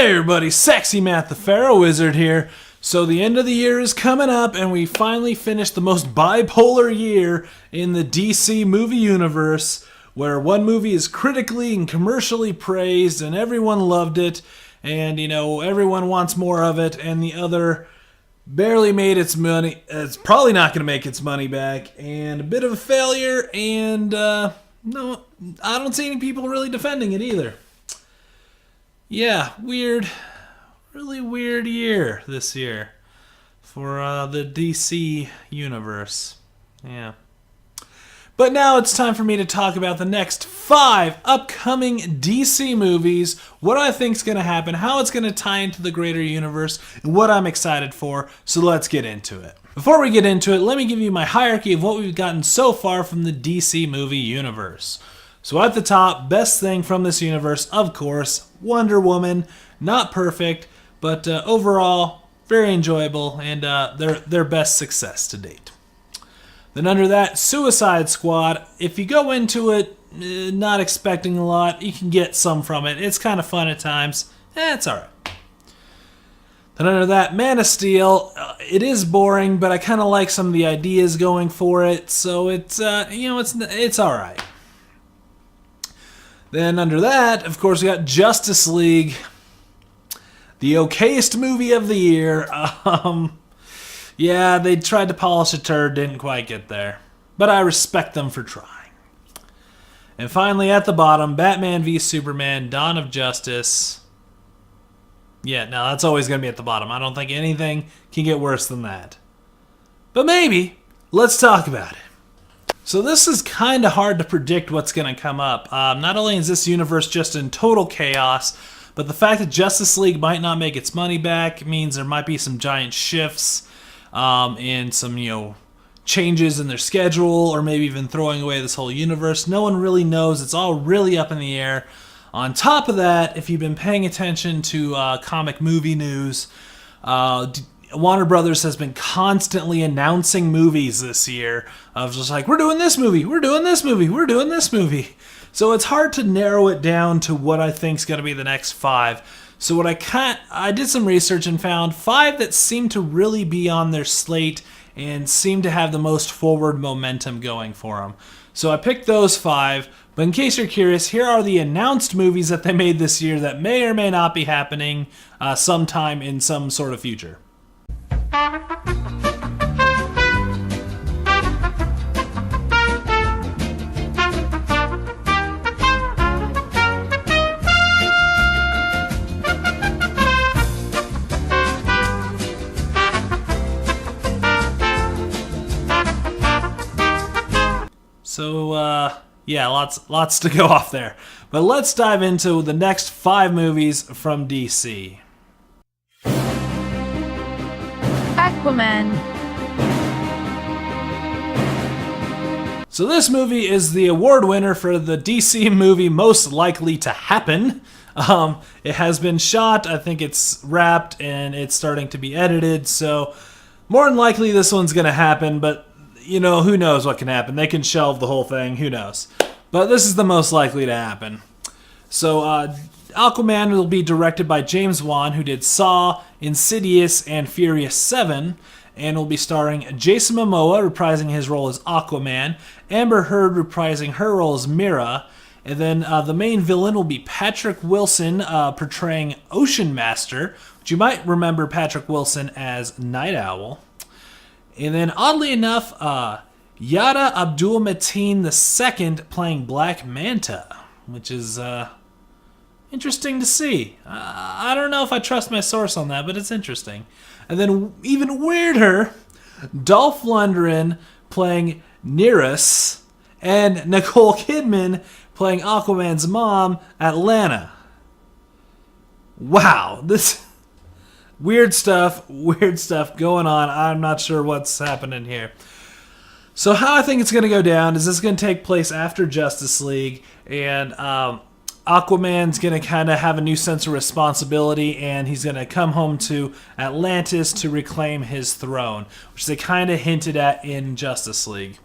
Hey everybody, Sexy Matt the Pharaoh Wizard here. So the end of the year is coming up and we finally finished the most bipolar year in the DC movie universe, where one movie is critically and commercially praised and everyone loved it and everyone wants more of it, and the other barely made its money. It's probably not going to make its money back, and a bit of a failure, and no, I don't see any people really defending it either. Yeah, weird, really weird year this year for the DC universe. Yeah. But now it's time for me to talk about the next 5 upcoming DC movies, what I think is going to happen, how it's going to tie into the greater universe, and what I'm excited for. So let's get into it. Before we get into it, let me give you my hierarchy of what we've gotten so far from the DC movie universe. So at the top, best thing from this universe, of course, Wonder Woman. Not perfect, but overall very enjoyable, and their best success to date. Then under that, Suicide Squad. If you go into it not expecting a lot, you can get some from it. It's kind of fun at times. It's alright. Then under that, Man of Steel. It is boring, but I kind of like some of the ideas going for it, so it's alright. Then under that, of course, we got Justice League, the okayest movie of the year. Yeah, they tried to polish a turd, didn't quite get there. But I respect them for trying. And finally, at the bottom, Batman v Superman, Dawn of Justice. Yeah, no, that's always going to be at the bottom. I don't think anything can get worse than that. But maybe. Let's talk about it. So this is kind of hard to predict what's going to come up. Not only is this universe just in total chaos, but the fact that Justice League might not make its money back means there might be some giant shifts and some, changes in their schedule, or maybe even throwing away this whole universe. No one really knows. It's all really up in the air. On top of that, if you've been paying attention to comic movie news, Warner Brothers has been constantly announcing movies this year of just like, we're doing this movie, we're doing this movie, we're doing this movie. So it's hard to narrow it down to what I think is going to be the next 5. So what I did some research and found 5 that seem to really be on their slate and seem to have the most forward momentum going for them. So I picked those 5, but in case you're curious, here are the announced movies that they made this year that may or may not be happening sometime in some sort of future. So, yeah, lots to go off there. But let's dive into the next 5 movies from DC. Aquaman. So this movie is the award winner for the DC movie most likely to happen. It has been shot, I think it's wrapped, and it's starting to be edited, so more than likely this one's going to happen, but who knows what can happen. They can shelve the whole thing, who knows. But this is the most likely to happen. So Aquaman will be directed by James Wan, who did Saw, Insidious, and Furious 7, and will be starring Jason Momoa reprising his role as Aquaman, Amber Heard reprising her role as Mera, and then the main villain will be Patrick Wilson portraying Ocean Master, which you might remember Patrick Wilson as Night Owl. And then, oddly enough, Yada Abdul-Mateen II playing Black Manta, which is interesting to see. I don't know if I trust my source on that, but it's interesting. And then, even weirder, Dolph Lundgren playing Nereus, and Nicole Kidman playing Aquaman's mom, Atlanta. Wow, this... Weird stuff going on. I'm not sure what's happening here. So how I think it's going to go down is this going to take place after Justice League, and Aquaman's going to kind of have a new sense of responsibility, and he's going to come home to Atlantis to reclaim his throne, which they kind of hinted at in Justice League.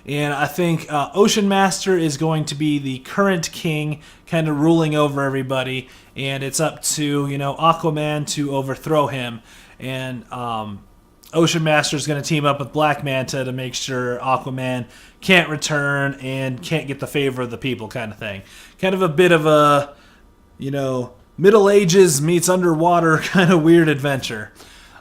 And I think Ocean Master is going to be the current king, kind of ruling over everybody. and it's up to, Aquaman to overthrow him. And Ocean Master is going to team up with Black Manta to make sure Aquaman can't return and can't get the favor of the people, kind of thing. Kind of a bit of a, Middle Ages meets underwater kind of weird adventure.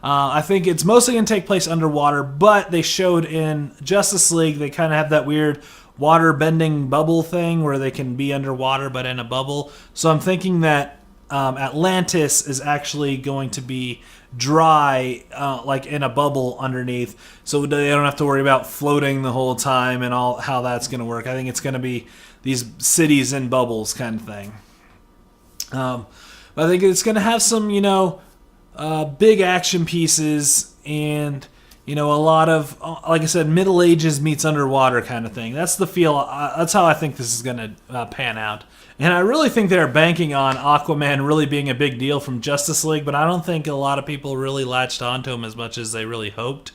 I think it's mostly going to take place underwater, but they showed in Justice League, they kind of have that weird water-bending bubble thing where they can be underwater but in a bubble. So I'm thinking that Atlantis is actually going to be dry, like in a bubble underneath, so they don't have to worry about floating the whole time and all how that's going to work. I think it's going to be these cities in bubbles kind of thing. I think it's going to have some, big action pieces and, a lot of, like I said, Middle Ages meets underwater kind of thing. That's the feel. That's how I think this is going to pan out. And I really think they're banking on Aquaman really being a big deal from Justice League, but I don't think a lot of people really latched onto him as much as they really hoped.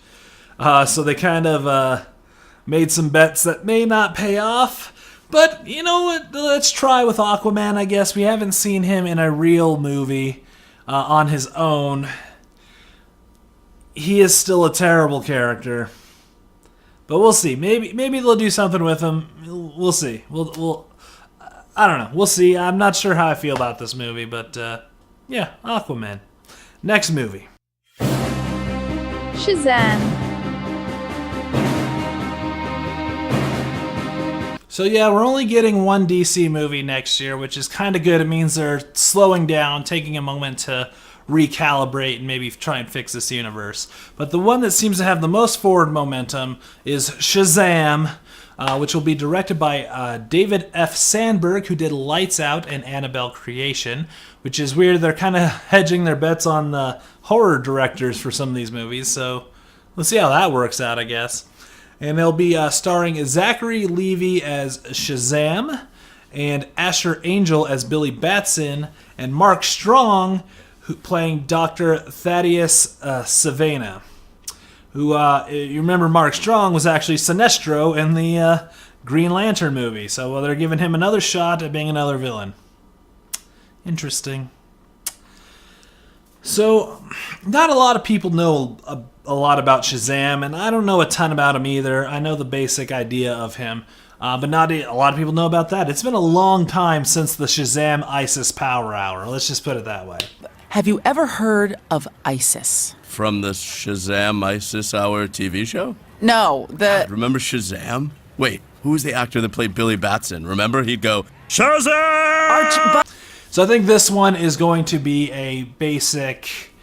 So they kind of made some bets that may not pay off. But, you know what, let's try with Aquaman, I guess. We haven't seen him in a real movie on his own. He is still a terrible character. But we'll see. Maybe they'll do something with him. We'll see. We'll I don't know. We'll see. I'm not sure how I feel about this movie, but yeah, Aquaman. Next movie. Shazam. So yeah, we're only getting one DC movie next year, which is kind of good. It means they're slowing down, taking a moment to recalibrate and maybe try and fix this universe. But the one that seems to have the most forward momentum is Shazam, which will be directed by David F. Sandberg, who did Lights Out and Annabelle Creation, which is weird. They're kind of hedging their bets on the horror directors for some of these movies, so let's see how that works out, I guess. And they'll be starring Zachary Levi as Shazam, and Asher Angel as Billy Batson, and Mark Strong playing Dr. Thaddeus Savannah, who, you remember Mark Strong was actually Sinestro in the Green Lantern movie, so they're giving him another shot at being another villain. Interesting. So, not a lot of people know a lot about Shazam, and I don't know a ton about him either. I know the basic idea of him, but not a lot of people know about that. It's been a long time since the Shazam ISIS Power Hour. Let's just put it that way. Have you ever heard of ISIS? From the Shazam ISIS Hour TV show? No, Remember Shazam? Wait, who was the actor that played Billy Batson? Remember? He'd go, Shazam! So I think this one is going to be a basic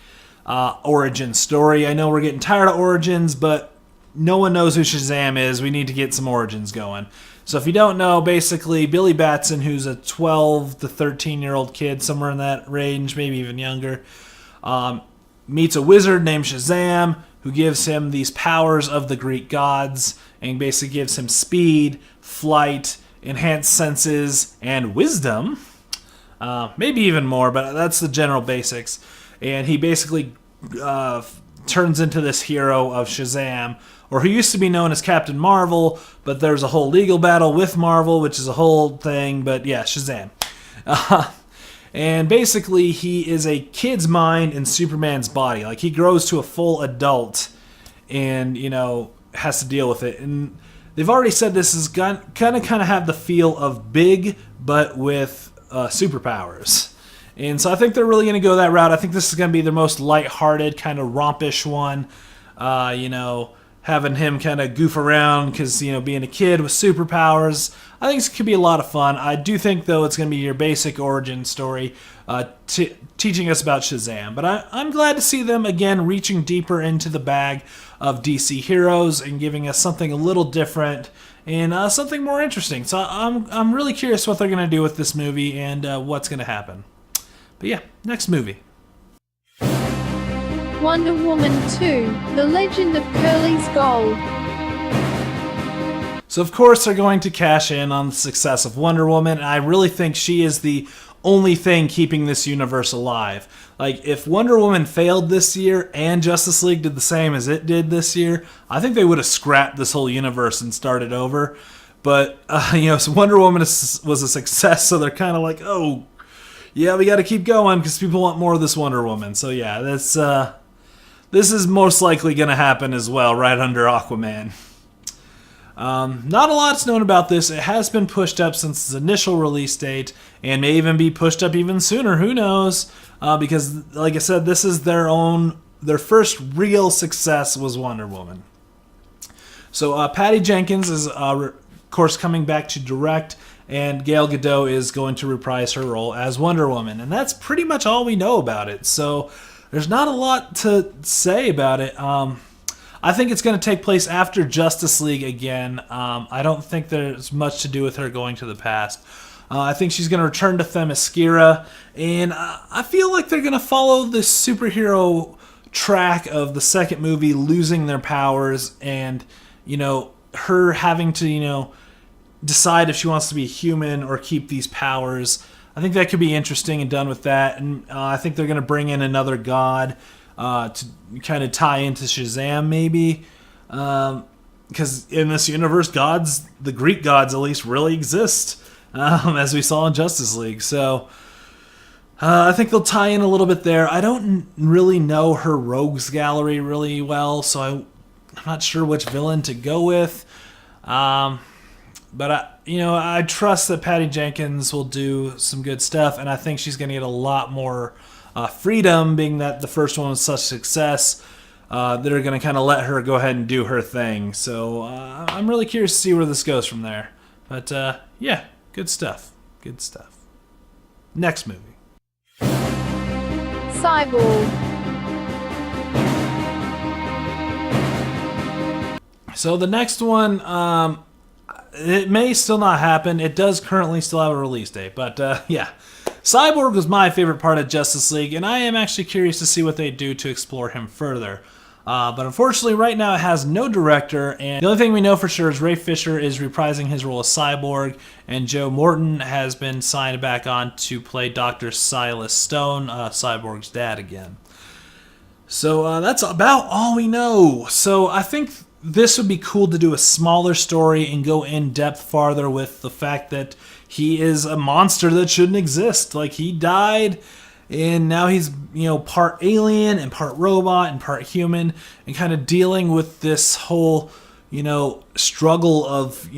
origin story. I know we're getting tired of origins, but no one knows who Shazam is. We need to get some origins going. So if you don't know, basically Billy Batson, who's a 12 to 13-year-old kid, somewhere in that range, maybe even younger, meets a wizard named Shazam, who gives him these powers of the Greek gods, and basically gives him speed, flight, enhanced senses, and wisdom. Maybe even more, but that's the general basics. And he basically turns into this hero of Shazam, or who used to be known as Captain Marvel, but there's a whole legal battle with Marvel, which is a whole thing, but yeah, Shazam. And basically, he is a kid's mind in Superman's body. Like, he grows to a full adult and, has to deal with it. And they've already said this is kind of have the feel of Big, but with superpowers. And so I think they're really going to go that route. I think this is going to be their most lighthearted, kind of rompish one. Having him kind of goof around because, being a kid with superpowers. I think this could be a lot of fun. I do think, though, it's going to be your basic origin story teaching us about Shazam. But I'm glad to see them, again, reaching deeper into the bag of DC heroes and giving us something a little different and something more interesting. So I'm really curious what they're going to do with this movie and what's going to happen. But yeah, next movie. Wonder Woman 2, The Legend of Curly's Gold. So of course they're going to cash in on the success of Wonder Woman, and I really think she is the only thing keeping this universe alive. Like, if Wonder Woman failed this year and Justice League did the same as it did this year, I think they would have scrapped this whole universe and started over. But, so Wonder Woman was a success, so they're kind of like, oh, Yeah, we got to keep going because people want more of this Wonder Woman. So yeah, this is most likely going to happen as well, right under Aquaman. Not a lot's known about this. It has been pushed up since its initial release date, and may even be pushed up even sooner. Who knows? Because, like I said, this is their first real success was Wonder Woman. So Patty Jenkins is, of course, coming back to direct, and Gal Gadot is going to reprise her role as Wonder Woman. And that's pretty much all we know about it. So there's not a lot to say about it. I think it's going to take place after Justice League again. I don't think there's much to do with her going to the past. I think she's going to return to Themyscira, and I feel like they're going to follow this superhero track of the second movie losing their powers and, her having to, decide if she wants to be human or keep these powers. I think that could be interesting and done with that. And I think they're going to bring in another god to kind of tie into Shazam, maybe. Because in this universe, the Greek gods at least, really exist, as we saw in Justice League. So I think they'll tie in a little bit there. I don't really know her rogues gallery really well, so I'm not sure which villain to go with. But I trust that Patty Jenkins will do some good stuff, and I think she's going to get a lot more freedom, being that the first one was such a success. They're going to kind of let her go ahead and do her thing. So I'm really curious to see where this goes from there. But yeah, good stuff. Good stuff. Next movie. Cyborg. So the next one, it may still not happen. It does currently still have a release date. But yeah, Cyborg was my favorite part of Justice League, and I am actually curious to see what they do to explore him further. But unfortunately, right now it has no director, and the only thing we know for sure is Ray Fisher is reprising his role as Cyborg, and Joe Morton has been signed back on to play Dr. Silas Stone, Cyborg's dad again. So that's about all we know. So I think this would be cool to do a smaller story and go in depth farther with the fact that he is a monster that shouldn't exist. Like, he died, and now he's, part alien and part robot and part human, and kind of dealing with this whole, struggle of,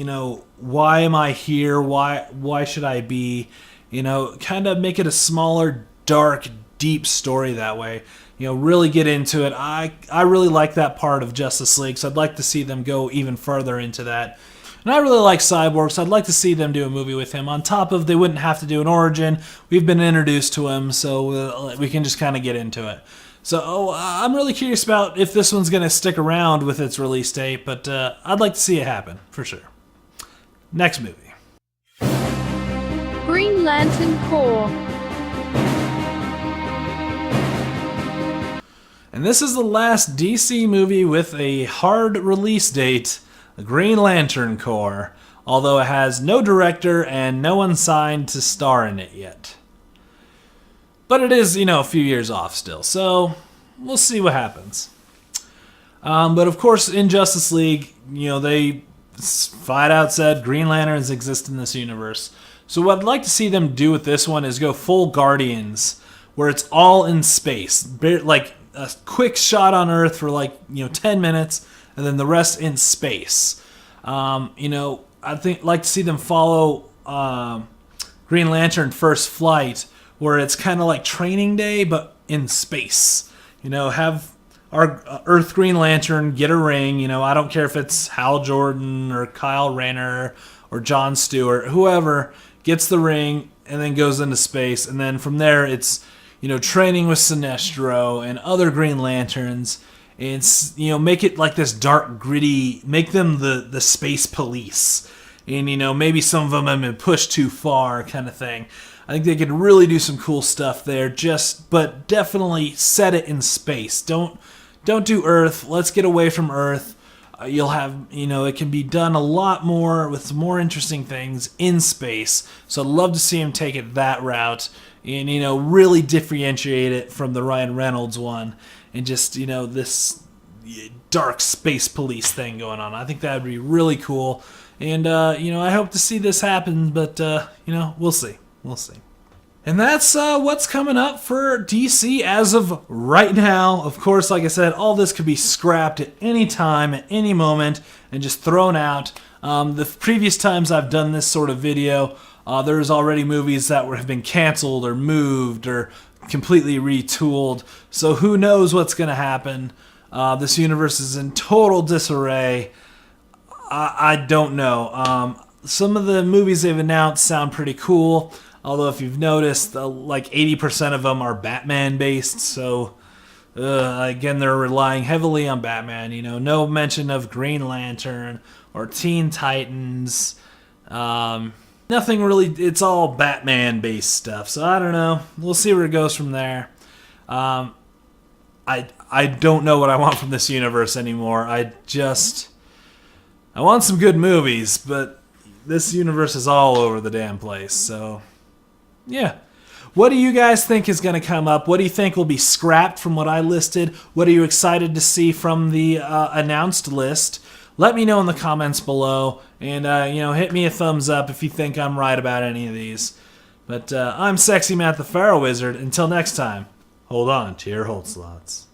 why am I here? Why should I be? Kind of make it a smaller, dark, deep story that way. Really get into it. I really like that part of Justice League, so I'd like to see them go even further into that. And I really like Cyborg, so I'd like to see them do a movie with him. On top of, they wouldn't have to do an origin. We've been introduced to him, so we can just kind of get into it. So I'm really curious about if this one's going to stick around with its release date, but I'd like to see it happen, for sure. Next movie. Green Lantern Corps. And this is the last DC movie with a hard release date, The Green Lantern Corps, although it has no director and no one signed to star in it yet. But it is, a few years off still, so we'll see what happens. But of course, in Justice League, they flat out said Green Lanterns exist in this universe. So what I'd like to see them do with this one is go full Guardians, where it's all in space. Like a quick shot on Earth for 10 minutes, and then the rest in space. I'd like to see them follow Green Lantern First Flight, where it's kind of like Training Day, but in space. Have our Earth Green Lantern get a ring. I don't care if it's Hal Jordan or Kyle Rayner or John Stewart, whoever gets the ring and then goes into space. And then from there, it's, training with Sinestro and other Green Lanterns. And, make it like this dark, gritty, make them the space police. And, maybe some of them have been pushed too far kind of thing. I think they could really do some cool stuff there, but definitely set it in space. Don't do Earth. Let's get away from Earth. You'll have, it can be done a lot more with some more interesting things in space. So I'd love to see him take it that route and, really differentiate it from the Ryan Reynolds one and just, this dark space police thing going on. I think that would be really cool. And, I hope to see this happen, but, we'll see. We'll see. And that's what's coming up for DC as of right now. Of course, like I said, all this could be scrapped at any time, at any moment, and just thrown out. The previous times I've done this sort of video, there's already movies that have been canceled or moved or completely retooled. So who knows what's going to happen. This universe is in total disarray. I don't know. Some of the movies they've announced sound pretty cool. Although if you've noticed, like 80% of them are Batman based. So again, they're relying heavily on Batman. You know, no mention of Green Lantern or Teen Titans. Nothing really. It's all Batman based stuff. So I don't know. We'll see where it goes from there. I don't know what I want from this universe anymore. I want some good movies, but this universe is all over the damn place. So yeah. What do you guys think is going to come up? What do you think will be scrapped from what I listed? What are you excited to see from the announced list? Let me know in the comments below, and hit me a thumbs up if you think I'm right about any of these. But I'm Sexy Matt the Pharaoh Wizard. Until next time, hold on to your hold slots.